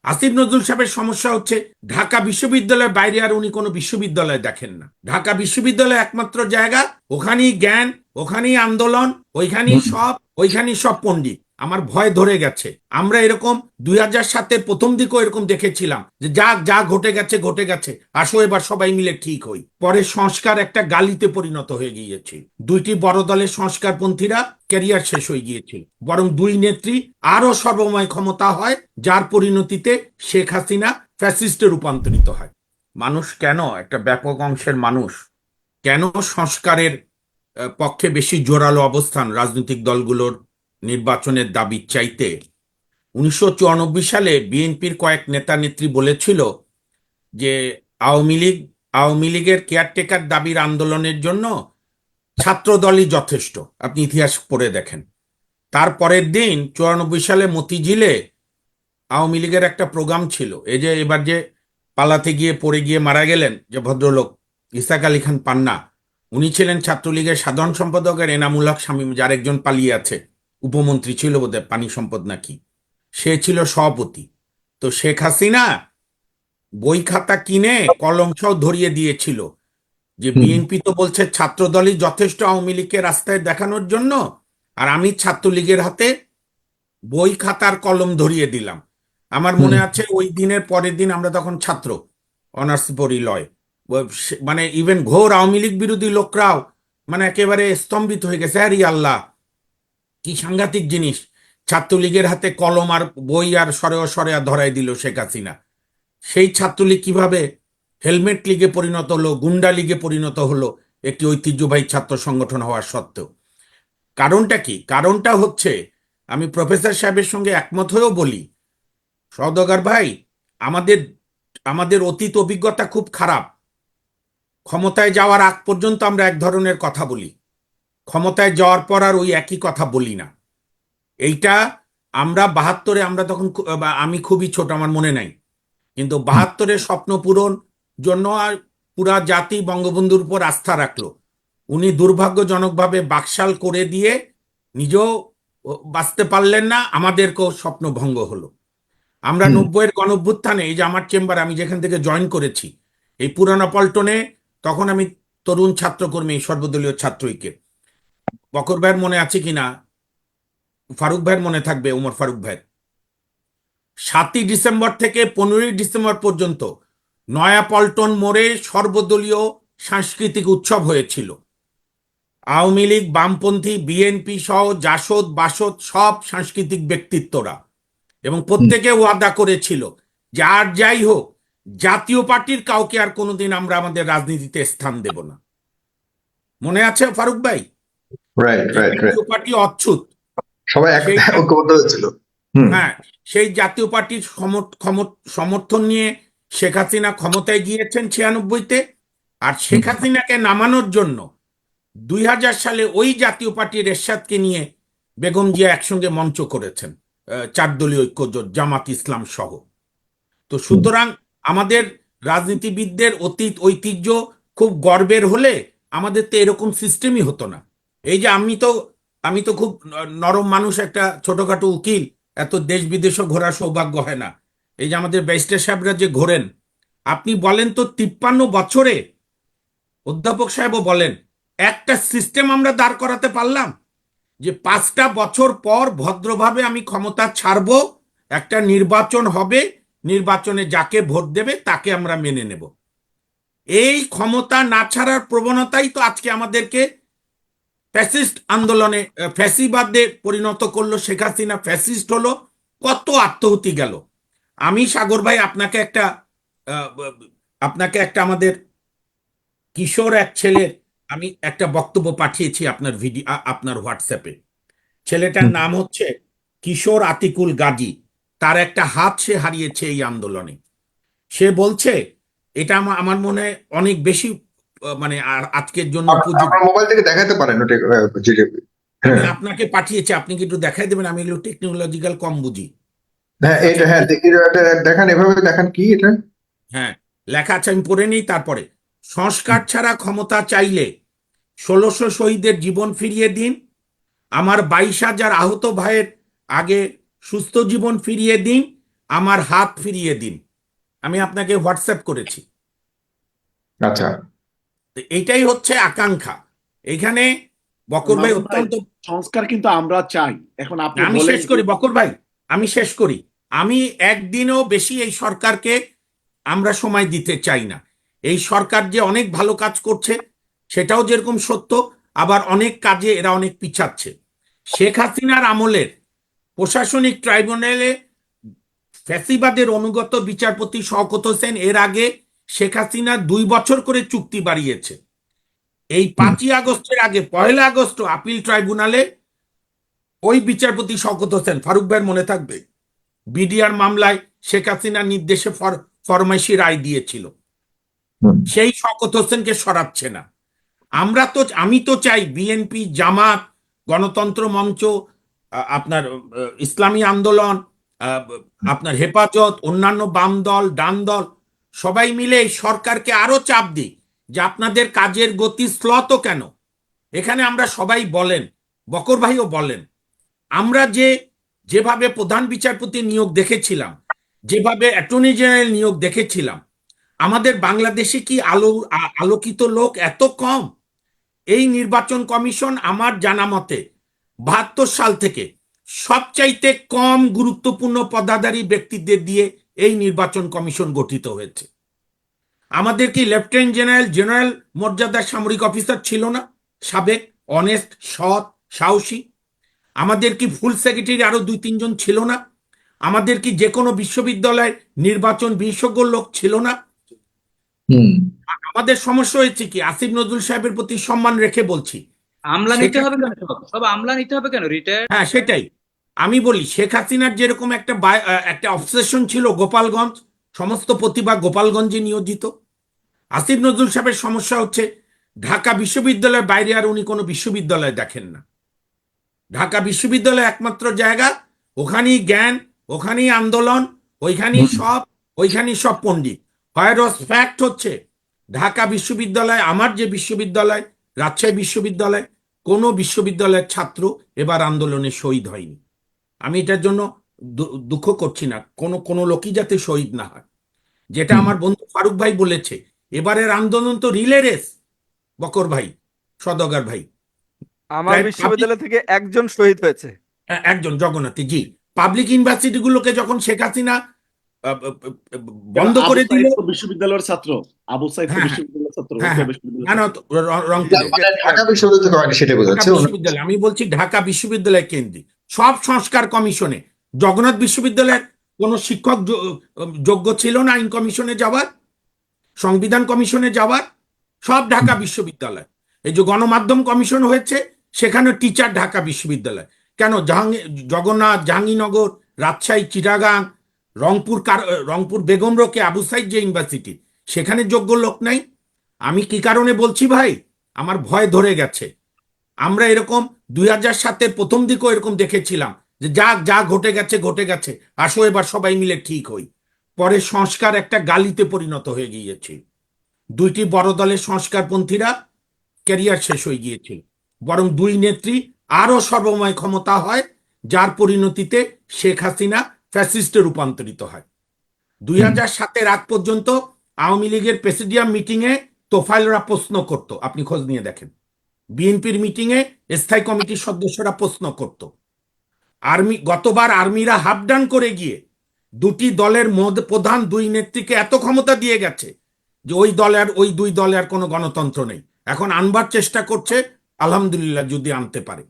আসিফ নজরুল সাহেবের সমস্যা হচ্ছে ঢাকা বিশ্ববিদ্যালয়ের বাইরে আর উনি কোনো বিশ্ববিদ্যালয় দেখেন না। ঢাকা বিশ্ববিদ্যালয় একমাত্র জায়গা, ওখানেই জ্ঞান, ওখানেই আন্দোলন, ওইখানেই সব পণ্ডিত। আমার ভয় ধরে গেছে। আমরা এরকম 2007-এর প্রথম দিকেও এরকম দেখেছিলাম যে যা যা ঘটে গেছে ঘটে গেছে, আসো এবার সবাই মিলে ঠিক হই। পরে সংস্কার একটা গালিতে পরিণত হয়ে গিয়েছে। দুইটি বড় দলের সংস্কারপন্থীরা ক্যারিয়ার শেষ হয়ে গিয়েছিল। বরং দুই নেত্রী আরো সর্বময় ক্ষমতা হয়, যার পরিণতিতে শেখ হাসিনা ফ্যাসিস্টে রূপান্তরিত হয়। মানুষ কেন, একটা ব্যাপক অংশের মানুষ কেন সংস্কারের পক্ষে বেশি জোরালো অবস্থান রাজনৈতিক দলগুলোর নির্বাচনের দাবি চাইতে? 1994 সালে বিএনপির কয়েক নেতা নেত্রী বলেছিল যে আওয়ামী লীগ আওয়ামী লীগের কেয়ারটেকার দাবির আন্দোলনের জন্য ছাত্র দলই যথেষ্ট। আপনি ইতিহাস পড়ে দেখেন। তার পরের দিন 94 সালে মতিঝিলে আওয়ামী লীগের একটা প্রোগ্রাম ছিল। এই যে এবার যে পালাতে গিয়ে পড়ে গিয়ে মারা গেলেন যে ভদ্রলোক, ইসাক আলী খান পান্না, উনি ছিলেন ছাত্রলীগের সাধারণ সম্পাদকের এনামুল হক শামীম, যার একজন পালিয়ে আছে, উপমন্ত্রী ছিল বোধহয়, পানি সম্পদ নাকি, সে ছিল সভাপতি। তো শেখ হাসিনা বই খাতা কিনে কলম সহ ধরিয়ে দিয়েছিল যে হুম, বিএনপি তো বলছে ছাত্রদলই যথেষ্ট আওয়ামী লীগকে রাস্তায় দেখানোর জন্য, আর আমি ছাত্রলীগের হাতে বই খাতার কলম ধরিয়ে দিলাম। আমার হুম, মনে আছে ওই দিনের পরের দিন আমরা তখন ছাত্র, অনার্স পড়ি লয়, মানে ইভেন ঘোর আওয়ামী লীগ বিরোধী লোকরাও মানে একেবারে স্তম্ভিত হয়ে গেছে, আরে আল্লাহ কি সাংঘাতিক জিনিস, ছাত্রলীগের হাতে কলম আর বই আর সরে ধরাই দিল শেখ হাসিনা। সেই ছাত্রলীগ কিভাবে হেলমেট লীগে পরিণত হলো, গুন্ডা লীগে পরিণত হলো, একটি ঐতিহ্যবাহী ছাত্র সংগঠন হওয়ার সত্ত্বেও? কারণটা কি? কারণটা হচ্ছে, আমি প্রফেসর সাহেবের সঙ্গে একমত হয়েও বলি, সওদাগর ভাই, আমাদের আমাদের অতীত অভিজ্ঞতা খুব খারাপ। ক্ষমতায় যাওয়ার আগ পর্যন্ত আমরা এক ধরনের কথা বলি, ক্ষমতায় যাওয়ার পর আর ওই একই কথা বলি না। এইটা আমরা 72-এ, আমরা তখন আমি খুবই ছোট, আমার মনে নাই, কিন্তু 72-এর স্বপ্ন পূরণ জন্য আর পুরা জাতি বঙ্গবন্ধুর উপর আস্থা রাখলো। উনি দুর্ভাগ্যজনকভাবে বাকশাল করে দিয়ে নিজেও বাঁচতে পারলেন না, আমাদেরকেও স্বপ্ন ভঙ্গ হলো। আমরা হুম। 90-এর গণঅভ্যুত্থানে, এই যে আমার চেম্বার, আমি যেখান থেকে জয়েন করেছি, এই পুরানা পল্টনে, তখন আমি তরুণ ছাত্রকর্মী সর্বদলীয় ছাত্র ঐক্যের। বকর ভাইয়ের মনে আছে কিনা, ফারুক ভাইয়ের মনে থাকবে, উমর ফারুক ভাইয়ের, 7ই ডিসেম্বর থেকে 15ই ডিসেম্বর পর্যন্ত নয়াপল্টন মোড়ে সর্বদলীয় সাংস্কৃতিক উৎসব হয়েছিল। আওয়ামী লীগ, বামপন্থী, বিএনপি সহ জাসদ বাসদ সব সাংস্কৃতিক ব্যক্তিত্বরা, এবং হুম। প্রত্যেকে ওয়াদা করেছিল যে আর যাই হোক, জাতীয় পার্টির কাউকে আর কোনোদিন আমরা আমাদের রাজনীতিতে স্থান দেব না। মনে আছে ফারুক ভাই? রাইট, যে রাইট, রাইট। জাতীয় পার্টি অচ্ছুত। সবাই সেই ঐক্যবদ্ধ হয়েছিল। হুম, হ্যাঁ, সেই জাতীয় পার্টির সমর্থন নিয়ে শেখ হাসিনা ক্ষমতায় গিয়েছেন 96-তে। আর হুম, শেখ হাসিনাকে নামানোর জন্য 2000 সালে ওই জাতীয় পার্টির এরশাদকে নিয়ে বেগম জিয়া একসঙ্গে মঞ্চ করেছেন, 4 দলীয় ঐক্যজোট, জামাত ইসলাম সহ। তো হুম। সুতরাং আমাদের রাজনীতিবিদদের অতীত ঐতিহ্য খুব গর্বের হলে আমাদের তো এরকম সিস্টেমই হতো না। এই যে আমি তো খুব নরম মানুষ, একটা ছোটখাটো উকিল, এত দেশ বিদেশও ঘোরার সৌভাগ্য হয় না। এই যে আমাদের ব্যারিস্টার সাহেবরা যে ঘোরেন, আপনি বলেন তো 53 বছরে, অধ্যাপক সাহেবও বলেন, একটা সিস্টেম আমরা দাঁড় করাতে পারলাম যে 5টা বছর পর ভদ্রভাবে আমি ক্ষমতা ছাড়বো, একটা নির্বাচন হবে, নির্বাচনে যাকে ভোট দেবে তাকে আমরা মেনে নেব। এই ক্ষমতা না ছাড়ার প্রবণতাই তো আজকে আমাদেরকে ফ্যাসিস্ট আন্দোলনে, ফ্যাসিবাদে পরিণত করলো। শেখ হাসিনা ফ্যাসিস্ট হলো, কত আত্মহতি গেল। আমি সাগর ভাই আহ, আপনাকে একটা আমাদের কিশোর এক ছেলের আমি একটা বক্তব্য পাঠিয়েছি আপনার ভিডিও, আপনার হোয়াটসঅ্যাপে। ছেলেটার হুম। নাম হচ্ছে কিশোর আতিকুল গাজী। তার একটা হাত সে হারিয়েছে এই আন্দোলনে। সে বলছে, এটা আমার মনে হয় অনেক বেশি মানে আর আজকের জন্য আপনার উপযোগী। মোবাইল থেকে দেখাতে পারেন ওটা, জিডিপি। আমি হ্যাঁ, আপনাকে পাঠিয়েছি, আপনি কি একটু দেখাই দেবেন? আমি এগুলো টেকনোলজিক্যাল কম বুঝি। হ্যাঁ, লেখা আছে এটা, হ্যাঁ, পড়ে- দেখি, দেখান, এভাবে দেখান কি এটা। হ্যাঁ, লেখা আছে, আমি পড়ে নিই তারপরে। সংস্কার ছাড়া ক্ষমতা চাইলে 1600 শহীদের জীবন ফিরিয়ে দিন, আমার 22,000 আহত ভাইয়ের আগে সুস্থ জীবন ফিরিয়ে দিন, আমার হাত ফিরিয়ে দিন। আমি আপনাকে হোয়াটসঅ্যাপ করেছি। আচ্ছা। তো এইটাই হচ্ছে আকাঙ্ক্ষা এখানে। বকর ভাই মামুন ভাই, অত্যন্ত, সংস্কার কিন্তু আমরা চাই। এখন আপনি আমি বলেন শেষ করি বকর ভাই, আমি শেষ করি। আমি একদিনও বেশি এই সরকারকে আমরা সময় দিতে চাই না। এই সরকার যে অনেক ভালো কাজ করছে সেটাও যেরকম সত্য, আবার অনেক কাজে এরা অনেক পিছাচ্ছে। শেখ হাসিনার আমলের প্রশাসনিক ট্রাইব্যুনালে ফ্যাসিবাদের অনুগত বিচারপতি শওকত হোসেন এর আগে শেখ হাসিনা 2 বছর করে চুক্তি বাড়িয়েছে। এই 5ই আগস্টের আগে 1 আগস্ট আপিল ট্রাইব্যুনালে ওই বিচারপতি শওকত হোসেন, ফারুক ভাইয়ের মনে থাকবে, বিডিআর মামলায় শেখ হাসিনার নির্দেশে ফরমাইশি রায় দিয়েছিল। সেই শওকত হোসেনকে সরাচ্ছে না। আমি তো চাই বিএনপি, জামাত, গণতন্ত্র মঞ্চ, আপনার ইসলামী আন্দোলন, আপনার হেফাজত, অন্যান্য বাম দল, ডান দল, সবাই মিলে এই সরকারকে আরো চাপ দিই যে আপনাদের কাজের গতি স্লথ কেন। এখানে আমরা সবাই বলেন, বকর ভাইও বলেন, আমরা যেভাবে প্রধান বিচারপতি নিয়োগ দেখেছিলাম, যেভাবে অ্যাটর্নি জেনারেল নিয়োগ দেখেছিলাম, আমাদের বাংলাদেশে কি আলোকিত লোক এত কম? এই নির্বাচন কমিশন আমার জানা মতে 72 সাল থেকে সবচাইতে কম গুরুত্বপূর্ণ পদাধারী ব্যক্তিদের দিয়ে এই নির্বাচন কমিশন গঠিত হয়েছে। আমাদের কি লেফটেন্যান্ট জেনারেল, জেনারেল মর্যাদার সামরিক অফিসার ছিল না সাবেক, অনেস্ট, সৎ, সাহসী? আমাদের কি ফুল সেক্রেটারি আরো 2-3 জন ছিল না? আমাদের কি যে কোনো বিশ্ববিদ্যালয়ের নির্বাচন বিশেষজ্ঞ লোক ছিল না? আমাদের সমস্যা হয়েছে কি? আসিফ নজরুল সাহেবের প্রতি সম্মান রেখে বলছি, আমলা নিতে হবে কেন? সব আমলা নিতে হবে কেন? রিটায়ার্ড। হ্যাঁ সেটাই আমি বলি। শেখ হাসিনার যেরকম একটা অবসেশন ছিল গোপালগঞ্জ, সমস্ত প্রতিভা গোপালগঞ্জে নিয়োজিত। আসিফ নজরুল সাহেবের সমস্যা হচ্ছে ঢাকা বিশ্ববিদ্যালয়ের বাইরে আর উনি কোনো বিশ্ববিদ্যালয় দেখেন না। ঢাকা বিশ্ববিদ্যালয় একমাত্র জায়গা, ওখানেই জ্ঞান, ওখানেই আন্দোলন, ওইখানেই সব পণ্ডিত। ফ্যাক্ট হচ্ছে ঢাকা বিশ্ববিদ্যালয়, আমার যে বিশ্ববিদ্যালয় রাজশাহী বিশ্ববিদ্যালয়, কোনো বিশ্ববিদ্যালয়ের ছাত্র এবার আন্দোলনে শহীদ হয়নি। আমি এটার জন্য দুঃখ করছি না, কোনো লোকই যাতে শহীদ না হয়। যেটা আমার বন্ধু ফারুক ভাই বলেছে, এবারের আন্দোলন তো রিলে রেস। বকর ভাই, সদগার ভাই, আমার বিশ্ববিদ্যালয় থেকে একজন শহীদ হয়েছে। একজন জগন্নাথী জি। পাবলিক ইউনিভার্সিটি গুলোকে যখন শেখ হাসিনা বন্ধ করে দিল, বিশ্ববিদ্যালয়ের ছাত্র আবু সাইদ বিশ্ববিদ্যালয়ের ছাত্র, ঢাকা বিশ্ববিদ্যালয় হয়নি সেটা বোঝাচ্ছে। আমি বলছি ঢাকা বিশ্ববিদ্যালয় কেন্দ্রিক সব সংস্কার কমিশনে জগন্নাথ বিশ্ববিদ্যালয়ের কোন শিক্ষক যোগ্য ছিল না আইন কমিশনে যাওয়ার, সংবিধান কমিশনে যাওয়ার, সব ঢাকা বিশ্ববিদ্যালয়। এই যে গণমাধ্যম কমিশন হয়েছে সেখানে টিচার ঢাকা বিশ্ববিদ্যালয়। কেন জগন্নাথ, জাহাঙ্গীরনগর, রাজশাহী, চিটাগাং, রংপুর বেগম রোকে আবু সাইদ যে ইউনিভার্সিটি, সেখানে যোগ্য লোক নাই? আমি কি কারণে বলছি ভাই? আমার ভয় ধরে গেছে। আমরা এরকম 2007-এর প্রথম দিকেও এরকম দেখেছিলাম যে যা ঘটে গেছে, আসো এবার সবাই মিলে ঠিক হই। পরে সংস্কার একটা গালিতে পরিণত হয়ে গিয়েছে। 2টি বড় দলের সংস্কারপন্থীরা ক্যারিয়ার শেষ হয়ে গিয়েছিল। বরং 2 নেত্রী আরো সর্বময় ক্ষমতা হয়, যার পরিণতিতে শেখ হাসিনা ফ্যাসিস্টে রূপান্তরিত হয়। 2007-এর আগ পর্যন্ত আওয়ামী লীগের প্রেসিডিয়াম মিটিং এ তোফাইলরা প্রশ্ন করত, আপনি খোঁজ নিয়ে দেখেন। বিএনপির মিটিং এ স্থায়ী কমিটির সদস্যরা প্রশ্ন করত। গতবার আর্মিরা হাফ ডান করে গিয়ে 2টি দলের প্রধান 2 নেত্রীকে এত ক্ষমতা দিয়ে গেছে যে ওই 2 দলে আর কোনো গণতন্ত্র নেই। এখন আনবার চেষ্টা করছে, আলহামদুলিল্লাহ যদি আনতে পারে।